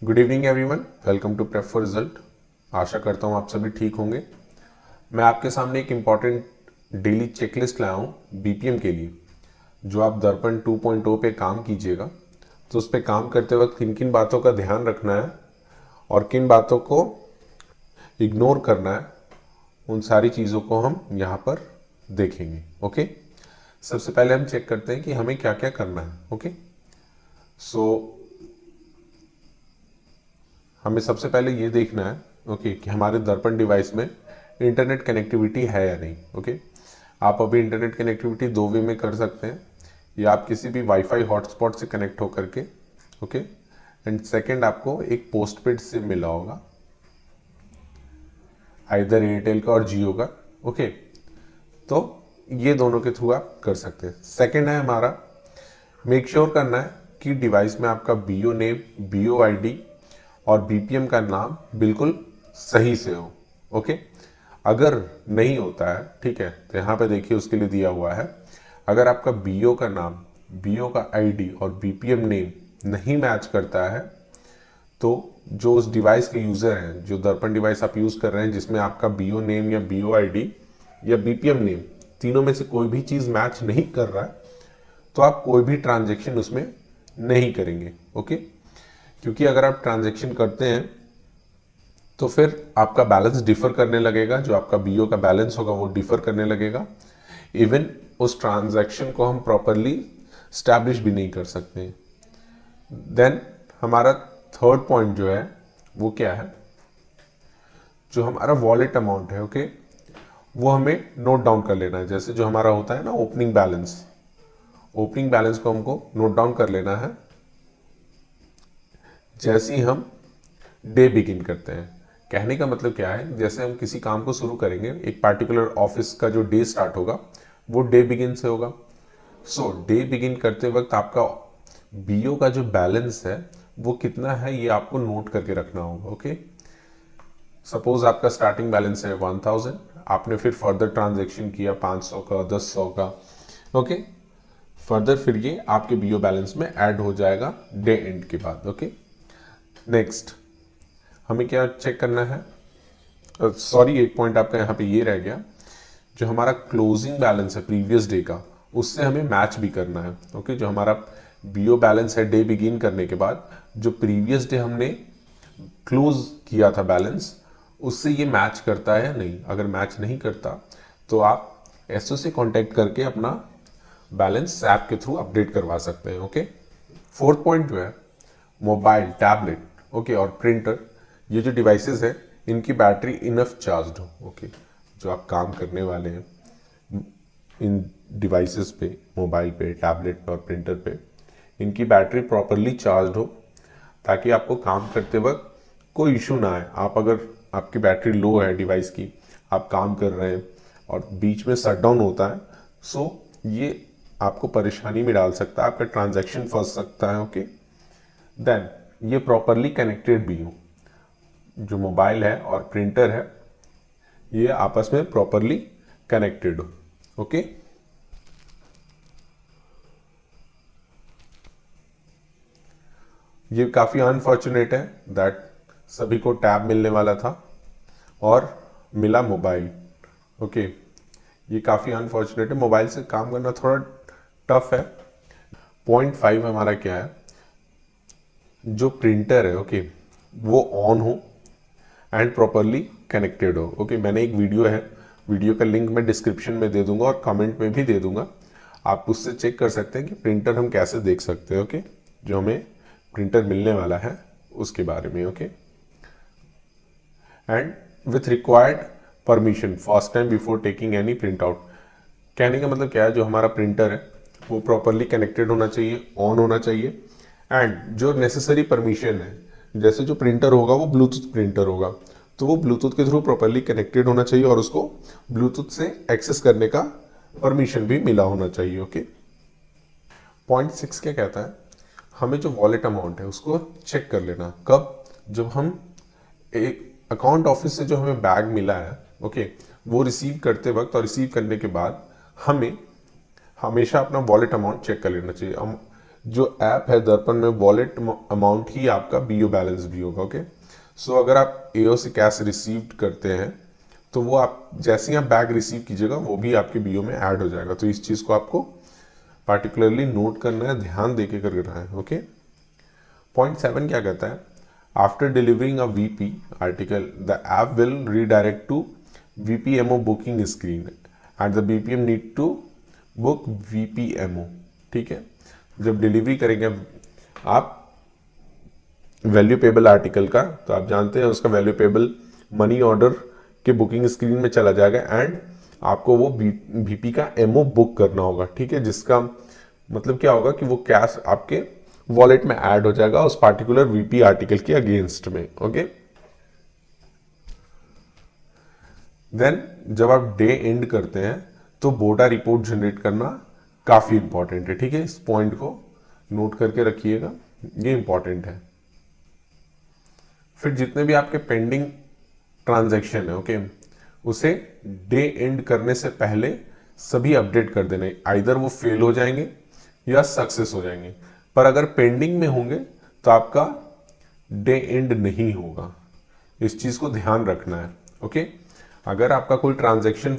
Good evening everyone, welcome to prep for result. आशा करता हूँ आप सभी ठीक होंगे। मैं आपके सामने एक इम्पॉर्टेंट डेली चेकलिस्ट लाया हूँ बीपीएम के लिए, जो आप दर्पण 2.0 पे काम कीजिएगा। तो उस पर काम करते वक्त किन किन बातों का ध्यान रखना है और किन बातों को इग्नोर करना है, उन सारी चीज़ों को हम यहाँ पर देखेंगे। ओके, सबसे पहले हम चेक करते हैं कि हमें क्या क्या करना है। ओके, सो हमें सबसे पहले ये देखना है कि हमारे दर्पण डिवाइस में इंटरनेट कनेक्टिविटी है या नहीं। ओके, आप अभी इंटरनेट कनेक्टिविटी दो वे में कर सकते हैं, या आप किसी भी वाईफाई हॉटस्पॉट से कनेक्ट होकर के। ओके, एंड सेकंड, आपको एक पोस्टपेड सिम मिला होगा, आइदर एयरटेल का और जियो का। ओके, तो ये दोनों के थ्रू आप कर सकते हैं। सेकंड है हमारा, मेक श्योर करना है कि डिवाइस में आपका बीओ नेम, बीओ आईडी और बीपीएम का नाम बिल्कुल सही से हो। ओके, अगर नहीं होता है, ठीक है, तो यहाँ पे देखिए उसके लिए दिया हुआ है, अगर आपका बीओ का नाम, बीओ का आईडी और बीपीएम नेम नहीं मैच करता है, तो जो उस डिवाइस के यूज़र हैं, जो दर्पण डिवाइस आप यूज़ कर रहे हैं जिसमें आपका बीओ नेम या बीओ आईडी या बीपीएम नेम तीनों में से कोई भी चीज़ मैच नहीं कर रहा है, तो आप कोई भी ट्रांजेक्शन उसमें नहीं करेंगे। ओके, क्योंकि अगर आप ट्रांजेक्शन करते हैं तो फिर आपका बैलेंस डिफर करने लगेगा, जो आपका बीओ का बैलेंस होगा वो डिफर करने लगेगा। इवन उस ट्रांजैक्शन को हम प्रॉपरली स्टैब्लिश भी नहीं कर सकते। देन हमारा थर्ड पॉइंट जो है वो क्या है, जो हमारा वॉलेट अमाउंट है, ओके, वो हमें नोट डाउन कर लेना है। जैसे जो हमारा होता है ना ओपनिंग बैलेंस, ओपनिंग बैलेंस को हमको नोट डाउन कर लेना है जैसे ही हम डे बिगिन करते हैं। कहने का मतलब क्या है, जैसे हम किसी काम को शुरू करेंगे, एक पार्टिकुलर ऑफिस का जो डे स्टार्ट होगा वो डे बिगिन से होगा। सो डे बिगिन करते वक्त आपका बीओ का जो बैलेंस है वो कितना है ये आपको नोट करके रखना होगा। ओके, सपोज आपका स्टार्टिंग बैलेंस है 1000, आपने फिर फर्दर ट्रांजेक्शन किया 500 का, 100 का। ओके, फर्दर फिर ये आपके बीओ बैलेंस में ऐड हो जाएगा डे एंड के बाद। ओके, नेक्स्ट हमें क्या चेक करना है, सॉरी एक पॉइंट आपका यहाँ पे ये रह गया, जो हमारा क्लोजिंग बैलेंस है प्रीवियस डे का, उससे हमें मैच भी करना है। ओके, जो हमारा बीओ बैलेंस है डे बिगिन करने के बाद, जो प्रीवियस डे हमने क्लोज किया था बैलेंस, उससे ये मैच करता है या नहीं। अगर मैच नहीं करता तो आप एसओ से कांटेक्ट करके अपना बैलेंस ऐप के थ्रू अपडेट करवा सकते हैं। ओके, फोर्थ पॉइंट जो है, मोबाइल, टैबलेट, ओके, और प्रिंटर, ये जो डिवाइसेस है इनकी बैटरी इनफ चार्ज हो। ओके, जो आप काम करने वाले हैं इन डिवाइसेस पे, मोबाइल पे, टैबलेट पे और प्रिंटर पे, इनकी बैटरी प्रॉपरली चार्ज हो, ताकि आपको काम करते वक्त कोई इशू ना आए। आप अगर आपकी बैटरी लो है डिवाइस की, आप काम कर रहे हैं और बीच में शट डाउन होता है, सो ये आपको परेशानी में डाल सकता है, आपका ट्रांजैक्शन फंस सकता है। ओके, देन ये प्रॉपरली कनेक्टेड भी हो, जो मोबाइल है और प्रिंटर है ये आपस में प्रॉपरली कनेक्टेड हो। ओके, ये काफ़ी अनफॉर्चुनेट है दैट सभी को टैब मिलने वाला था और मिला मोबाइल। ओके, ये काफ़ी अनफॉर्चुनेट है, मोबाइल से काम करना थोड़ा टफ है। पॉइंट 5 हमारा क्या है, जो प्रिंटर है, ओके, वो ऑन हो एंड प्रॉपरली कनेक्टेड हो। ओके, मैंने एक वीडियो है, वीडियो का लिंक मैं डिस्क्रिप्शन में दे दूंगा और कमेंट में भी दे दूंगा, आप उससे चेक कर सकते हैं कि प्रिंटर हम कैसे देख सकते हैं। ओके, जो हमें प्रिंटर मिलने वाला है उसके बारे में। Okay, and with required permission first time before taking any print out. कहने का मतलब क्या है, जो हमारा प्रिंटर है वो प्रॉपरली कनेक्टेड होना चाहिए, ऑन होना चाहिए, एंड जो नेसेसरी परमिशन है, जैसे जो प्रिंटर होगा वो ब्लूटूथ प्रिंटर होगा, तो वो ब्लूटूथ के थ्रू प्रॉपरली कनेक्टेड होना चाहिए और उसको ब्लूटूथ से एक्सेस करने का परमिशन भी मिला होना चाहिए। ओके, पॉइंट 6 क्या कहता है, हमें जो वॉलेट अमाउंट है उसको चेक कर लेना। कब, जब हम एक अकाउंट ऑफिस से जो हमें बैग मिला है, ओके, वो रिसीव करते वक्त और रिसीव करने के बाद हमें हमेशा अपना वॉलेट अमाउंट चेक कर लेना चाहिए। हम जो ऐप है दर्पण में वॉलेट अमाउंट ही आपका बीओ बैलेंस भी होगा। ओके, सो अगर आप एओ से कैश रिसीव्ड करते हैं तो वो आप जैसे ही आप बैग रिसीव कीजिएगा वो भी आपके बीओ में ऐड हो जाएगा। तो इस चीज़ को आपको पार्टिकुलरली नोट करना है, ध्यान देके करना है। ओके, पॉइंट 7 क्या कहता है, after delivering a VP article the app will redirect to VPMO booking screen at the BPM need to book VPMO. ठीक है, जब डिलीवरी करेंगे आप वैल्यूपेबल आर्टिकल का, तो आप जानते हैं उसका वैल्यूपेबल मनी ऑर्डर के बुकिंग स्क्रीन में चला जाएगा एंड आपको वो वीपी का एमओ बुक करना होगा। ठीक है, जिसका मतलब क्या होगा कि वो कैश आपके वॉलेट में ऐड हो जाएगा उस पार्टिकुलर वीपी आर्टिकल के अगेंस्ट में। ओके, देन जब आप डे एंड करते हैं तो बोटा रिपोर्ट जनरेट करना काफी इंपॉर्टेंट है। ठीक है, इस पॉइंट को नोट करके रखिएगा, ये इंपॉर्टेंट है। फिर जितने भी आपके पेंडिंग ट्रांजैक्शन है, ओके, उसे डे एंड करने से पहले सभी अपडेट कर देना, आइदर वो फेल हो जाएंगे या सक्सेस हो जाएंगे। पर अगर पेंडिंग में होंगे तो आपका डे एंड नहीं होगा, इस चीज को ध्यान रखना है। ओके, अगर आपका कोई ट्रांजैक्शन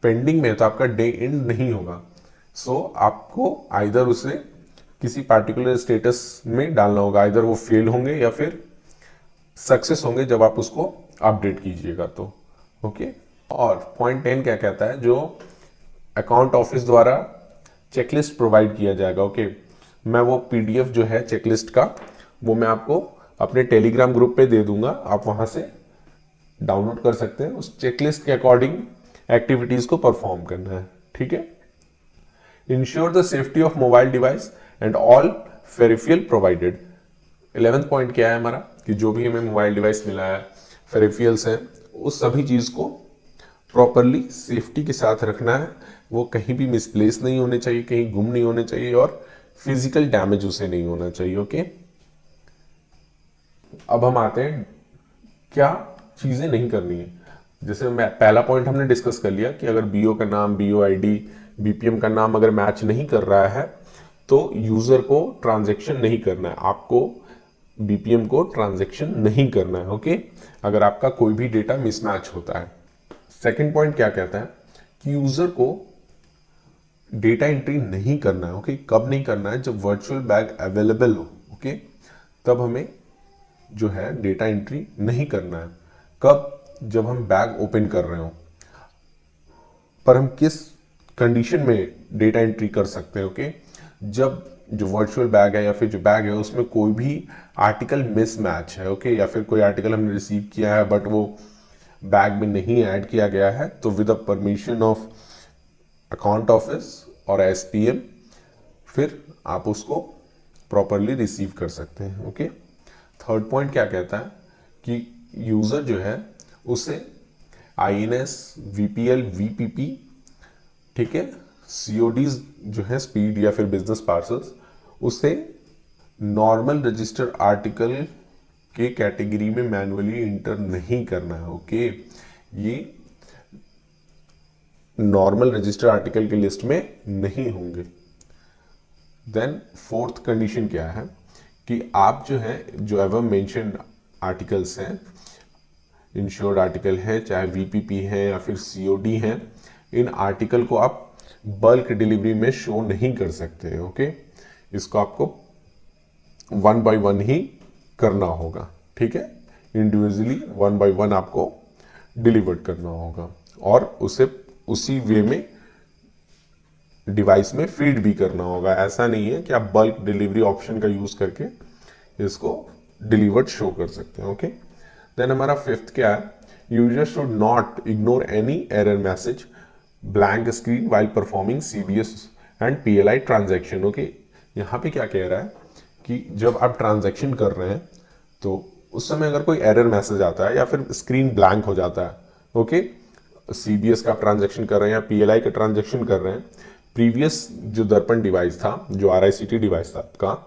पेंडिंग में है तो आपका डे एंड नहीं होगा। सो आपको आइदर उसे किसी पार्टिकुलर स्टेटस में डालना होगा, आइदर वो फेल होंगे या फिर सक्सेस होंगे जब आप उसको अपडेट कीजिएगा तो। ओके, और पॉइंट 10 क्या कहता है, जो अकाउंट ऑफिस द्वारा चेकलिस्ट प्रोवाइड किया जाएगा। ओके, मैं वो पीडीएफ जो है चेकलिस्ट का वो मैं आपको अपने टेलीग्राम ग्रुप पे दे दूंगा, आप वहां से डाउनलोड कर सकते हैं। उस चेकलिस्ट के अकॉर्डिंग एक्टिविटीज को परफॉर्म करना है। ठीक है, ensure the safety of mobile device and all peripheral provided. 11th point क्या है हमारा, कि जो भी हमें मोबाइल डिवाइस मिला है, फेरिफियल्स है, उस सभी चीज को प्रॉपरली सेफ्टी के साथ रखना है। वो कहीं भी मिसप्लेस नहीं होने चाहिए, कहीं गुम नहीं होने चाहिए और फिजिकल डैमेज उसे नहीं होना चाहिए। ओके, अब हम आते हैं क्या चीजें नहीं करनी है। जैसे पहला पॉइंट हमने डिस्कस कर लिया कि अगर बीओ का नाम, बीओ आईडी, बीपीएम का नाम अगर मैच नहीं कर रहा है तो यूजर को ट्रांजैक्शन नहीं करना है, आपको बीपीएम को ट्रांजैक्शन नहीं करना है। ओके, अगर आपका कोई भी डेटा मिसमैच होता है। सेकंड पॉइंट क्या कहता है कि यूजर को डेटा एंट्री नहीं करना है। ओके, कब नहीं करना है, जब वर्चुअल बैग अवेलेबल हो। ओके, तब हमें जो है डेटा एंट्री नहीं करना है। कब, जब हम बैग ओपन कर रहे हो। पर हम किस कंडीशन में डेटा एंट्री कर सकते हैं। ओके, जब जो वर्चुअल बैग है या फिर जो बैग है उसमें कोई भी आर्टिकल मिसमैच है। ओके, या फिर कोई आर्टिकल हमने रिसीव किया है बट वो बैग में नहीं ऐड किया गया है, तो with the permission of account office और एसपीएम फिर आप उसको प्रॉपरली रिसीव कर सकते हैं। ओके, थर्ड पॉइंट क्या कहता है कि यूजर जो है उसे आईएनएस, वीपीएल, वीपीपी, ठीक है, सीओडीज जो है स्पीड या फिर बिजनेस पार्सल्स, उसे नॉर्मल रजिस्टर आर्टिकल के कैटेगरी में मैनुअली इंटर नहीं करना है। ओके, ये नॉर्मल रजिस्टर आर्टिकल की लिस्ट में नहीं होंगे। देन फोर्थ कंडीशन क्या है कि आप जो है जो एवर मेंशन्ड आर्टिकल्स हैं, इंश्योर्ड आर्टिकल है, चाहे वीपीपी है या फिर सीओडी है, इन आर्टिकल को आप बल्क डिलीवरी में शो नहीं कर सकते। ओके, इसको आपको 1 by 1 ही करना होगा। ठीक है, इंडिविजुअली 1 by 1 आपको डिलीवर्ड करना होगा और उसे उसी वे में डिवाइस में फीड भी करना होगा। ऐसा नहीं है कि आप बल्क डिलीवरी ऑप्शन का यूज करके इसको डिलीवर्ड शो कर सकते हैं। ओके, देन हमारा फिफ्थ क्या है, user should not ignore any error message, blank screen while performing CBS and PLI transaction. Okay, यहाँ पे क्या कह रहा है कि जब आप ट्रांजैक्शन कर रहे हैं तो उस समय अगर कोई एरर मैसेज आता है या फिर स्क्रीन ब्लैंक हो जाता है, ओके, सीबीएस का ट्रांजैक्शन कर रहे हैं या पीएलआई का ट्रांजैक्शन कर रहे हैं, प्रीवियस जो दर्पण डिवाइस था, जो आरआईसीटी डिवाइस था आपका,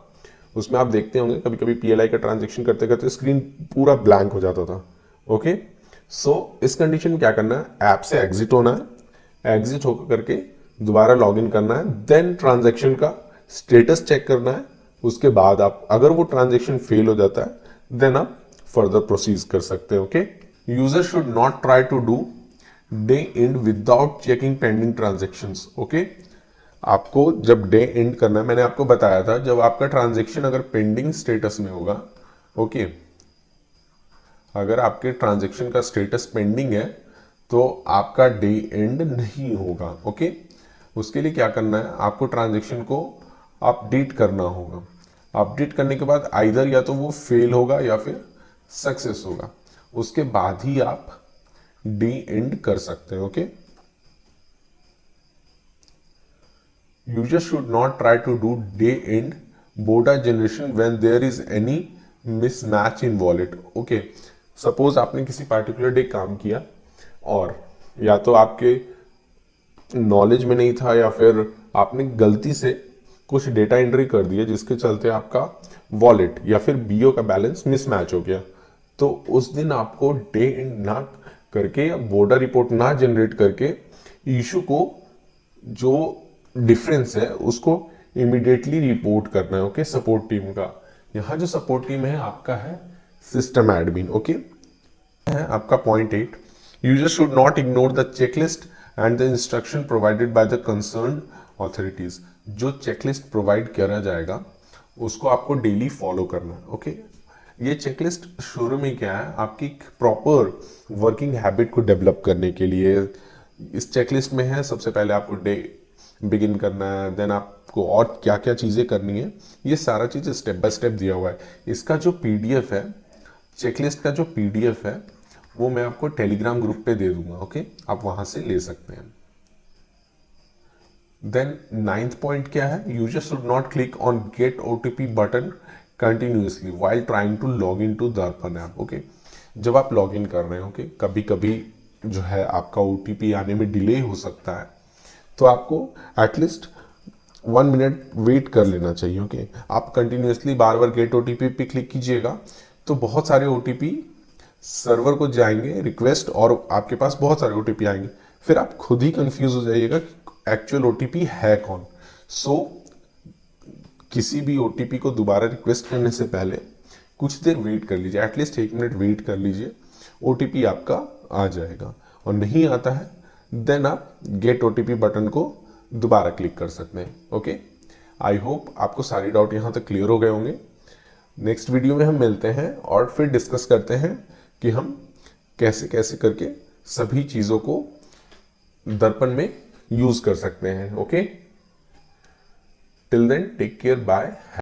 उसमें आप देखते होंगे कभी कभी पीएलआई का ट्रांजैक्शन करते करते स्क्रीन पूरा ब्लैंक हो जाता था। ओके, सो इस कंडीशन में क्या करना है, ऐप से एग्जिट होना है, एग्जिट होकर करके दोबारा लॉगिन करना है, देन ट्रांजैक्शन का स्टेटस चेक करना है, उसके बाद आप अगर वो ट्रांजेक्शन फेल हो जाता है देन आप फर्दर प्रोसीड कर सकते हैं। Okay, user should not try to do day end without checking pending transactions. Okay, आपको जब डे एंड करना है, मैंने आपको बताया था जब आपका ट्रांजेक्शन अगर पेंडिंग स्टेटस में होगा, ओके, अगर आपके ट्रांजेक्शन का स्टेटस पेंडिंग है तो आपका डे एंड नहीं होगा। ओके, उसके लिए क्या करना है, आपको ट्रांजेक्शन को अपडेट करना होगा। अपडेट करने के बाद आइदर या तो वो फेल होगा या फिर सक्सेस होगा, उसके बाद ही आप डे एंड कर सकते हैं। Okay, user should not try to do day end बोडा generation when there is any mismatch in wallet. Okay, suppose आपने किसी पार्टिकुलर डे काम किया और या तो आपके नॉलेज में नहीं था या फिर आपने गलती से कुछ डेटा एंट्री कर दिया जिसके चलते आपका वॉलेट या फिर बीओ का बैलेंस मिसमैच हो गया, तो उस दिन आपको डे एंड ना करके या बॉर्डर रिपोर्ट ना जनरेट करके इशू को जो डिफरेंस है उसको इमीडिएटली रिपोर्ट करना है। ओके, सपोर्ट टीम का, यहाँ जो सपोर्ट टीम है आपका है सिस्टम एडमिन। ओके, है आपका point 8, user should not ignore the checklist and the instruction provided by the concerned authorities. जो चेकलिस्ट प्रोवाइड करा जाएगा उसको आपको डेली फॉलो करना है। ओके, ये चेकलिस्ट शुरू में क्या है, आपकी प्रॉपर वर्किंग हैबिट को डेवलप करने के लिए इस चेकलिस्ट में है। सबसे पहले आपको डे बिगिन करना है, देन आपको और क्या क्या चीज़ें करनी है, ये सारा चीज़ स्टेप बाय स्टेप दिया हुआ है। इसका जो पीडीएफ है, चेकलिस्ट का जो पीडीएफ है वो मैं आपको टेलीग्राम ग्रुप पे दे दूंगा। ओके, आप वहां से ले सकते हैं। देन 9th पॉइंट क्या है, user should not click on get OTP button continuously while trying to log in to Darpan app. Okay, जब आप लॉग इन कर रहे हैं, ओके, कभी कभी जो है आपका ओटीपी आने में डिले हो सकता है, तो आपको एटलीस्ट 1 मिनट वेट कर लेना चाहिए। ओके, आप कंटिन्यूसली बार बार गेट ओटीपी पे क्लिक कीजिएगा तो बहुत सारे ओटीपी सर्वर को जाएंगे रिक्वेस्ट और आपके पास बहुत सारे ओटीपी आएंगे, फिर आप खुद ही कंफ्यूज हो जाइएगा एक्चुअल ओटीपी है कौन। सो किसी भी ओटीपी को दोबारा रिक्वेस्ट करने से पहले कुछ देर वेट कर लीजिए, एटलीस्ट 1 मिनट वेट कर लीजिए, ओटीपी आपका आ जाएगा। और नहीं आता है देन आप गेट ओटीपी बटन को दोबारा क्लिक कर सकते हैं। ओके, आई होप आपको सारी डाउट यहाँ तक क्लियर हो गए होंगे। नेक्स्ट वीडियो में हम मिलते हैं और फिर डिस्कस करते हैं कि हम कैसे कैसे करके सभी चीज़ों को दर्पण में यूज कर सकते हैं। Okay, till then take care, bye.